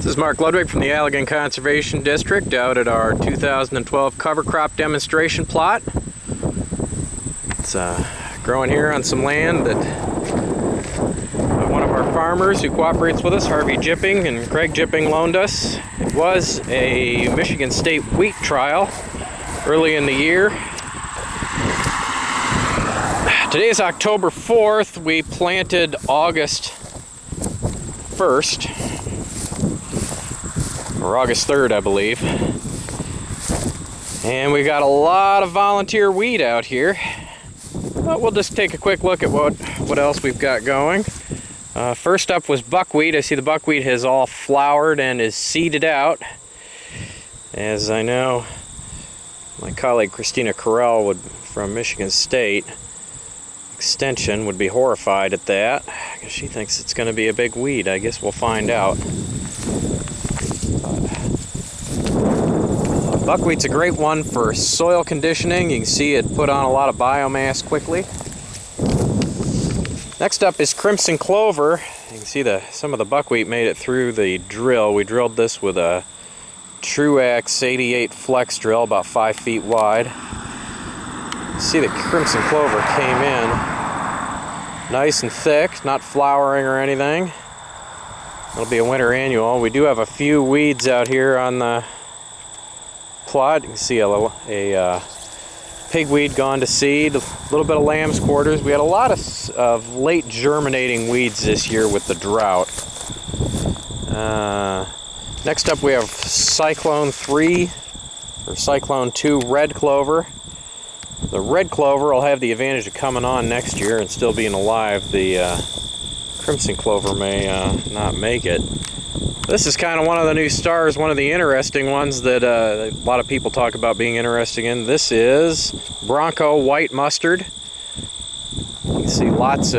This is Mark Ludwig from the Allegan Conservation District out at our 2012 cover crop demonstration plot. It's growing here on some land that one of our farmers who cooperates with us, Harvey Jipping and Craig Jipping, loaned us. It was a Michigan State wheat trial early in the year. Today is October 4th. We planted August 1st. Or August 3rd, I believe. And we got a lot of volunteer wheat out here. But we'll just take a quick look at what else we've got going. First up was buckwheat. I see the buckwheat has all flowered and is seeded out. As I know, my colleague Christina Carell from Michigan State Extension would be horrified at that, because she thinks it's going to be a big weed. I guess we'll find out. Buckwheat's a great one for soil conditioning. You can see it put on a lot of biomass quickly. Next up is crimson clover. You can see some of the buckwheat made it through the drill. We drilled this with a Truax 88 flex drill, about 5 feet wide. You see the crimson clover came in nice and thick, not flowering or anything. It'll be a winter annual. We do have a few weeds out here on the plot. You can see a pigweed gone to seed, a little bit of lamb's quarters. We had a lot of late germinating weeds this year with the drought. Next up we have Cyclone 3 or Cyclone 2 red clover. The red clover will have the advantage of coming on next year and still being alive. The crimson clover may not make it. This is kind of one of the new stars, one of the interesting ones that a lot of people talk about being interesting in. This is Bronco white mustard. You can see it's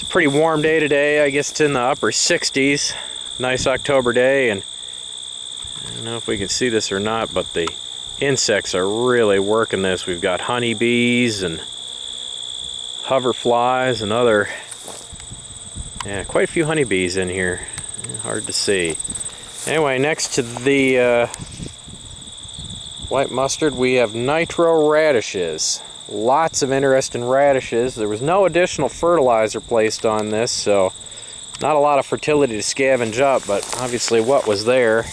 a pretty warm day today. I guess it's in the upper 60s. Nice October day, and I don't know if we can see this or not, but the insects are really working this. We've got honeybees and hoverflies and quite a few honeybees in here. Hard to see. Anyway, next to the white mustard, we have nitro radishes. Lots of interesting radishes. There was no additional fertilizer placed on this, so not a lot of fertility to scavenge up, but obviously what was there.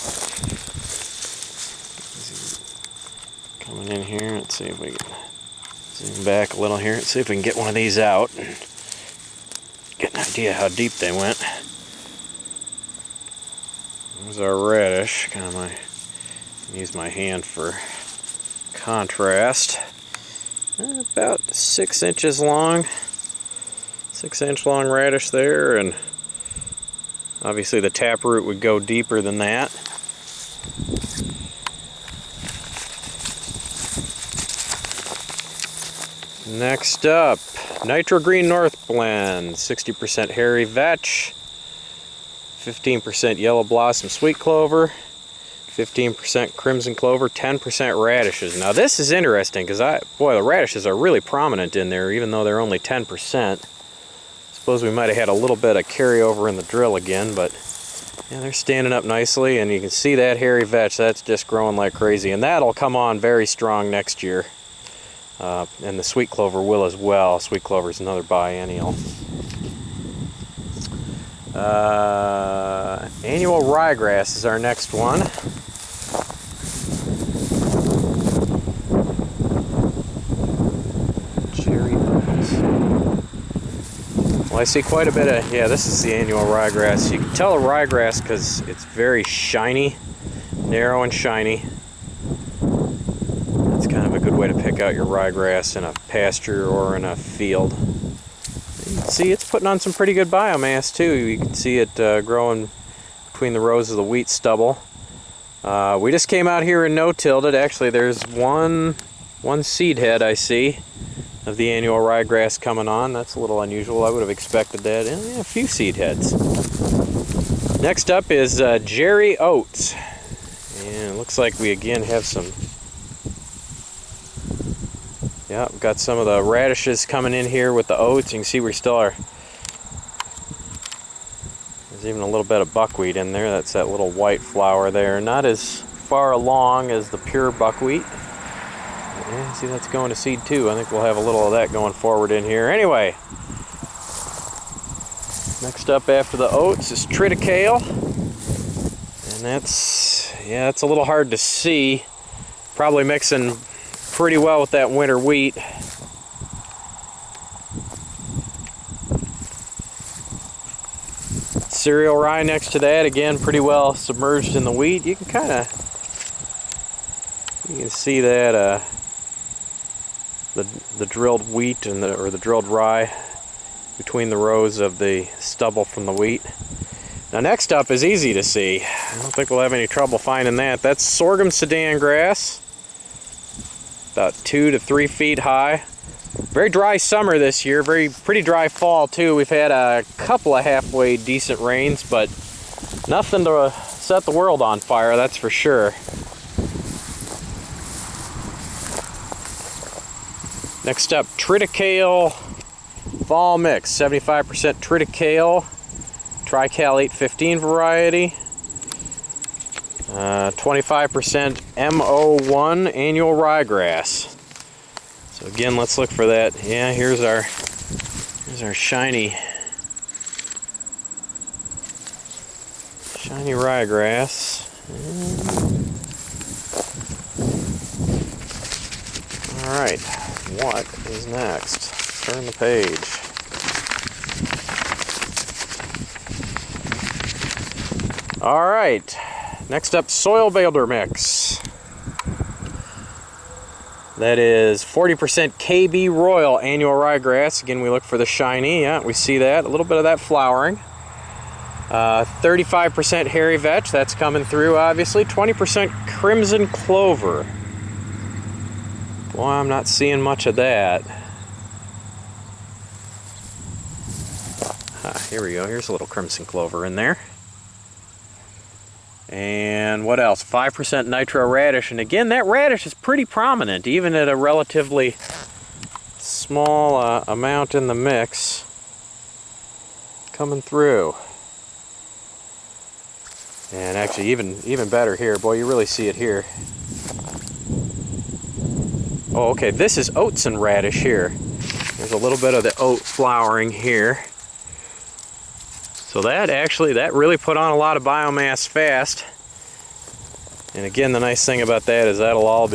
Coming in here, let's see if we can zoom back a little here. Let's see if we can get one of these out and get an idea how deep they went. There's our radish. Use my hand for contrast. About 6 inches long. 6-inch long radish there, and obviously the taproot would go deeper than that. Next up, Nitro Green North Blend, 60% hairy vetch, 15% yellow blossom sweet clover, 15% crimson clover, 10% radishes. Now this is interesting because the radishes are really prominent in there, even though they're only 10%. Suppose we might have had a little bit of carryover in the drill again, but yeah, they're standing up nicely, and you can see that hairy vetch, that's just growing like crazy, and that'll come on very strong next year. And the sweet clover will as well. Sweet clover is another biennial. Annual ryegrass is our next one. Cherry oats. Well, I see quite a bit of, this is the annual ryegrass. You can tell a ryegrass because it's very shiny, narrow and shiny. That's kind of a good way to pick out your ryegrass in a pasture or in a field. You can see it's putting on some pretty good biomass too. You can see it growing between the rows of the wheat stubble. We just came out here and no-tilled it. Actually, there's one seed head I see of the annual ryegrass coming on. That's a little unusual. I would have expected that. And a few seed heads. Next up is Jerry oats. And it looks like we again have some. Yeah, we've got some of the radishes coming in here with the oats. You can see we still are. There's even a little bit of buckwheat in there. That's that little white flower there. Not as far along as the pure buckwheat. Yeah, see, that's going to seed too. I think we'll have a little of that going forward in here. Anyway, next up after the oats is triticale. And that's, yeah, it's a little hard to see. Probably mixing pretty well with that winter wheat. Cereal rye next to that, again pretty well submerged in the wheat. You can see that the drilled wheat and the drilled rye between the rows of the stubble from the wheat. Now next up is easy to see. I don't think we'll have any trouble finding that. That's sorghum Sudan grass, about 2 to 3 feet high. Very dry summer this year, pretty dry fall too. We've had a couple of halfway decent rains, but nothing to set the world on fire, that's for sure. Next up, triticale fall mix, 75% triticale, Trical 815 variety, 25% MO1 annual ryegrass. So again, let's look for that. Yeah, here's our shiny ryegrass. All right, what is next? Turn the page. All right, next up, soil builder mix. That is 40% KB Royal annual ryegrass. Again, we look for the shiny. Yeah, we see that. A little bit of that flowering. 35% hairy vetch. That's coming through, obviously. 20% crimson clover. Boy, I'm not seeing much of that. Here we go. Here's a little crimson clover in there. And what else? 5% nitro radish. And again, that radish is pretty prominent, even at a relatively small amount in the mix. Coming through. And actually, even better here. Boy, you really see it here. Oh, okay, this is oats and radish here. There's a little bit of the oat flowering here. So that really put on a lot of biomass fast. And again, the nice thing about that is that'll all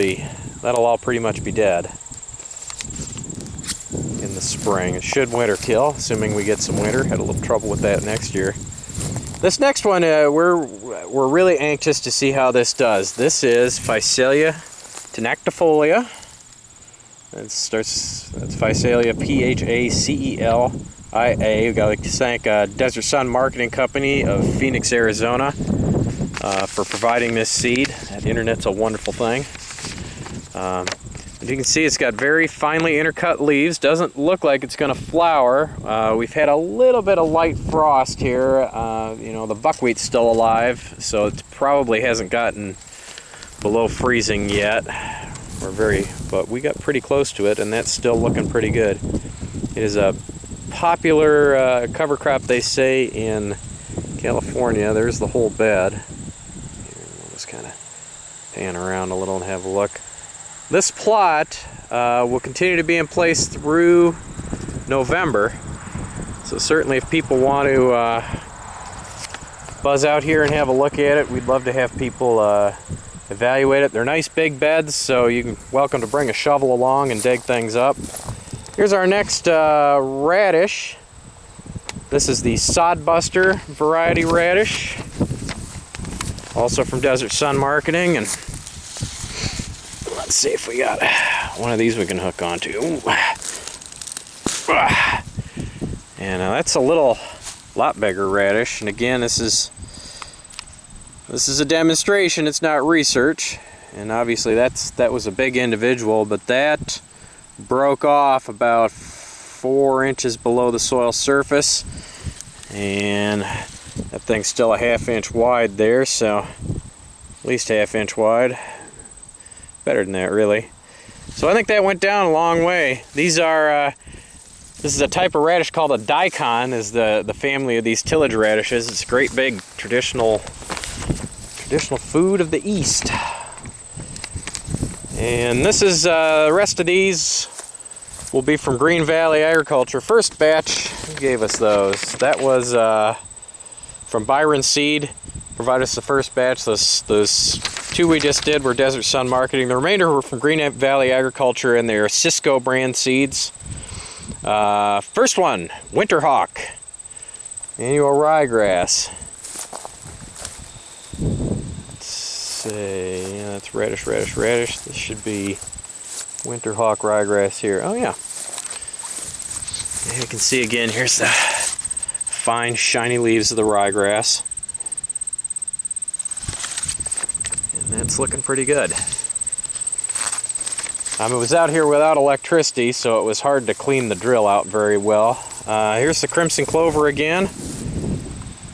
pretty much be dead in the spring. It should winter kill, assuming we get some winter. Had a little trouble with that next year. This next one, we're really anxious to see how this does. This is Phacelia tenactifolia. That's Phacelia Phacelia. We've got to thank Desert Sun Marketing Company of Phoenix, Arizona for providing this seed. That internet's a wonderful thing. As you can see, it's got very finely intercut leaves. Doesn't look like it's going to flower. We've had a little bit of light frost here. You know, the buckwheat's still alive, so it probably hasn't gotten below freezing yet. But we got pretty close to it, and that's still looking pretty good. It is a popular cover crop, they say, in California. There's the whole bed. Here, we'll just kind of pan around a little and have a look. This plot will continue to be in place through November. So certainly if people want to buzz out here and have a look at it, we'd love to have people evaluate it. They're nice big beds, so you're welcome to bring a shovel along and dig things up. Here's our next radish. This is the Sodbuster variety radish, also from Desert Sun Marketing. And let's see if we got one of these we can hook onto. And that's a lot bigger radish. And again, this is a demonstration. It's not research. And obviously that was a big individual, but that broke off about 4 inches below the soil surface, and that thing's still a 1/2 inch wide there, so at least 1/2 inch wide. Better than that, really. So I think that went down a long way. These are This is a type of radish called a daikon, is the family of these tillage radishes. It's a great big traditional food of the East. And this is, the rest of these will be from Green Valley Agriculture. First batch, who gave us those? That was from Byron Seed, provided us the first batch. Those two we just did were Desert Sun Marketing. The remainder were from Green Valley Agriculture, and they're Cisco brand seeds. First one, Winterhawk, annual ryegrass. Let's see, yeah, that's radish. This should be Winterhawk ryegrass here. Oh yeah. And you can see again, here's the fine shiny leaves of the ryegrass. And that's looking pretty good. It was out here without electricity, so it was hard to clean the drill out very well. Here's the crimson clover again.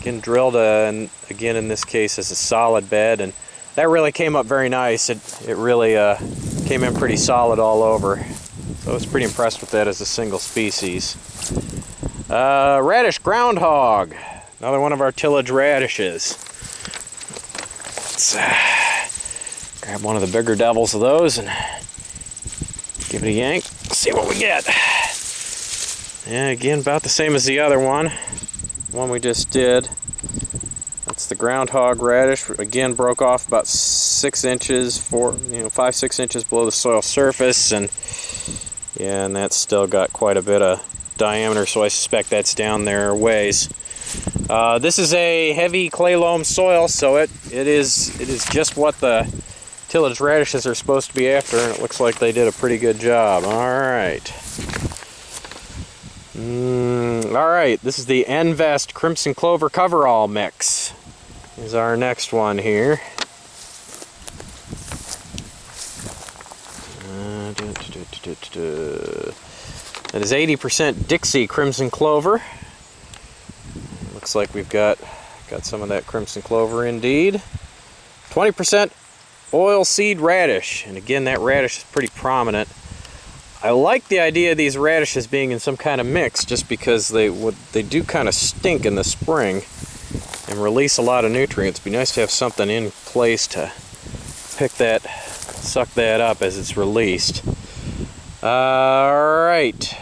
Again, drilled, and again in this case as a solid bed, and that really came up very nice. It really came in pretty solid all over. So I was pretty impressed with that as a single species. Radish groundhog, another one of our tillage radishes. Let's grab one of the bigger devils of those and give it a yank, see what we get. Yeah, again, about the same as the other one we just did. That's the groundhog radish. Again, broke off about 6 inches, 5-6 inches below the soil surface, and yeah, and that's still got quite a bit of diameter, so I suspect that's down there a ways. This is a heavy clay loam soil, so it is just what the tillage radishes are supposed to be after, and it looks like they did a pretty good job. Alright. Alright, this is the Envest Crimson Clover Coverall Mix. Is our next one here. That is 80% Dixie Crimson Clover. Looks like we've got some of that crimson clover indeed. 20% oil seed radish, and again that radish is pretty prominent. I like the idea of these radishes being in some kind of mix, just because they do kind of stink in the spring and release a lot of nutrients. It'd be nice to have something in place to suck that up as it's released. Alright,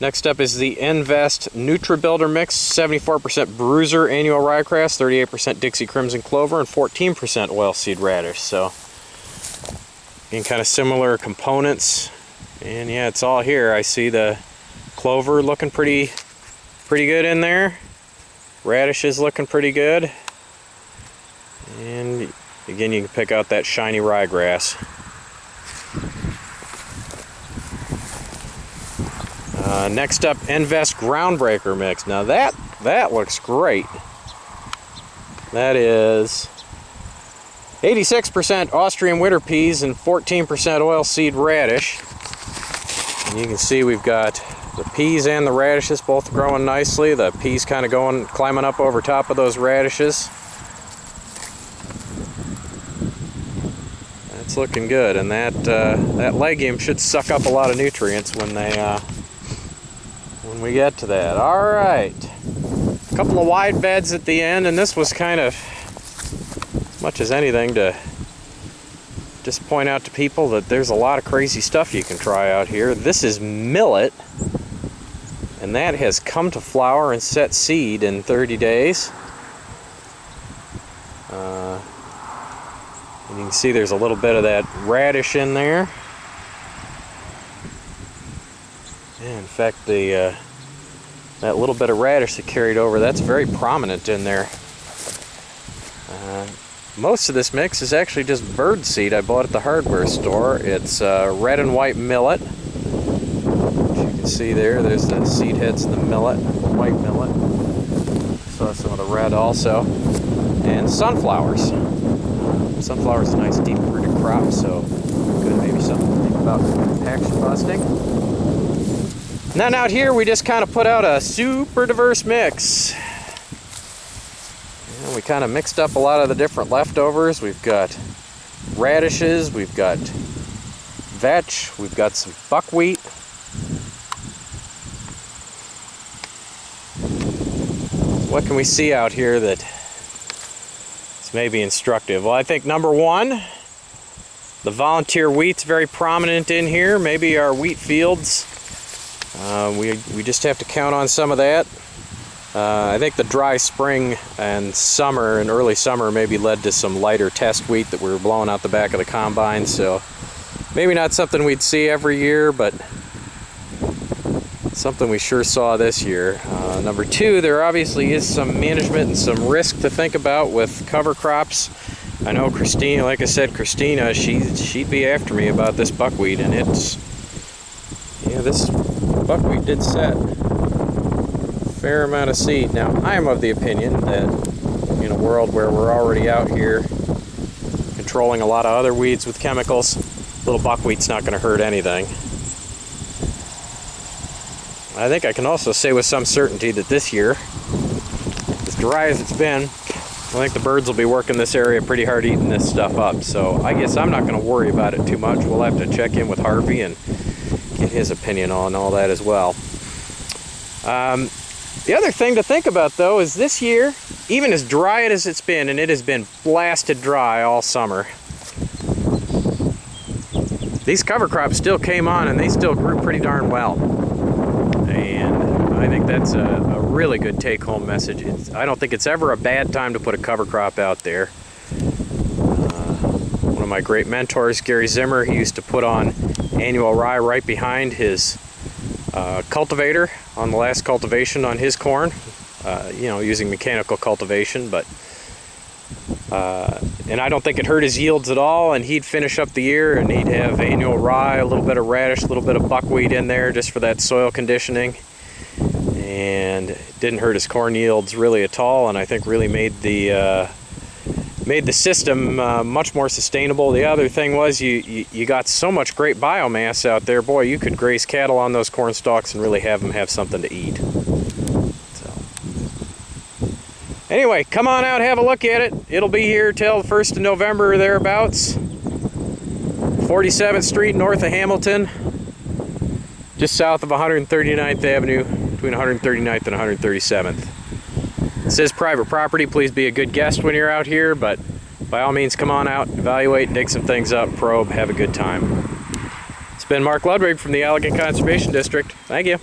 next up is the Envest NutriBuilder Mix, 74% Bruiser Annual Ryegrass, 38% Dixie Crimson Clover, and 14% Oilseed Radish. So, again, kind of similar components. And yeah, it's all here. I see the clover looking pretty good in there. Radish is looking pretty good. And again, you can pick out that shiny ryegrass. Next up, Envest Groundbreaker Mix. Now that looks great. That is 86% Austrian winter peas and 14% oilseed radish. And you can see we've got the peas and the radishes both growing nicely. The peas kind of climbing up over top of those radishes. That's looking good, and that legume should suck up a lot of nutrients when we get to that. All right, a couple of wide beds at the end, and this was kind of, as much as anything, to just point out to people that there's a lot of crazy stuff you can try out here. This is millet, and that has come to flower and set seed in 30 days. And you can see there's a little bit of that radish in there. And in fact, that little bit of radish that carried over, that's very prominent in there. Most of this mix is actually just bird seed I bought at the hardware store. It's red and white millet. As you can see there's the seed heads of the millet, white millet. Saw some of the red also. And sunflowers. Sunflowers is a nice deep rooted crop, so good, maybe something to think about compaction busting. And then out here we just kind of put out a super diverse mix. We kind of mixed up a lot of the different leftovers. We've got radishes, we've got vetch, we've got some buckwheat, what can we see out here that is maybe instructive? Well, I think number one, the volunteer wheat's very prominent in here. Maybe our wheat fields, we just have to count on some of that. I think the dry spring and summer and early summer maybe led to some lighter test wheat that we were blowing out the back of the combine, so maybe not something we'd see every year, but something we sure saw this year. Number two, there obviously is some management and some risk to think about with cover crops. I know Christina, like I said, Christina, she'd be after me about this buckwheat, and this buckwheat did set fair amount of seed. Now, I am of the opinion that in a world where we're already out here controlling a lot of other weeds with chemicals, little buckwheat's not going to hurt anything. I think I can also say with some certainty that this year, as dry as it's been, I think the birds will be working this area pretty hard eating this stuff up. So I guess I'm not going to worry about it too much. We'll have to check in with Harvey and get his opinion on all that as well. The other thing to think about, though, is this year, even as dry as it's been, and it has been blasted dry all summer, these cover crops still came on and they still grew pretty darn well. And I think that's a really good take-home message. I don't think it's ever a bad time to put a cover crop out there. One of my great mentors, Gary Zimmer, he used to put on annual rye right behind his cultivator on the last cultivation on his corn, using mechanical cultivation, but and I don't think it hurt his yields at all, and he'd finish up the year and he'd have annual rye, a little bit of radish, a little bit of buckwheat in there just for that soil conditioning, and it didn't hurt his corn yields really at all, and I think really made the system much more sustainable. The other thing was you got so much great biomass out there. Boy, you could graze cattle on those corn stalks and really have them have something to eat. So anyway, come on out, have a look at it. It'll be here till the 1st of November or thereabouts. 47th Street north of Hamilton, just south of 139th Avenue, between 139th and 137th. This is private property. Please be a good guest when you're out here, but by all means, come on out, evaluate, dig some things up, probe, have a good time. It's been Mark Ludwig from the Allegan Conservation District. Thank you.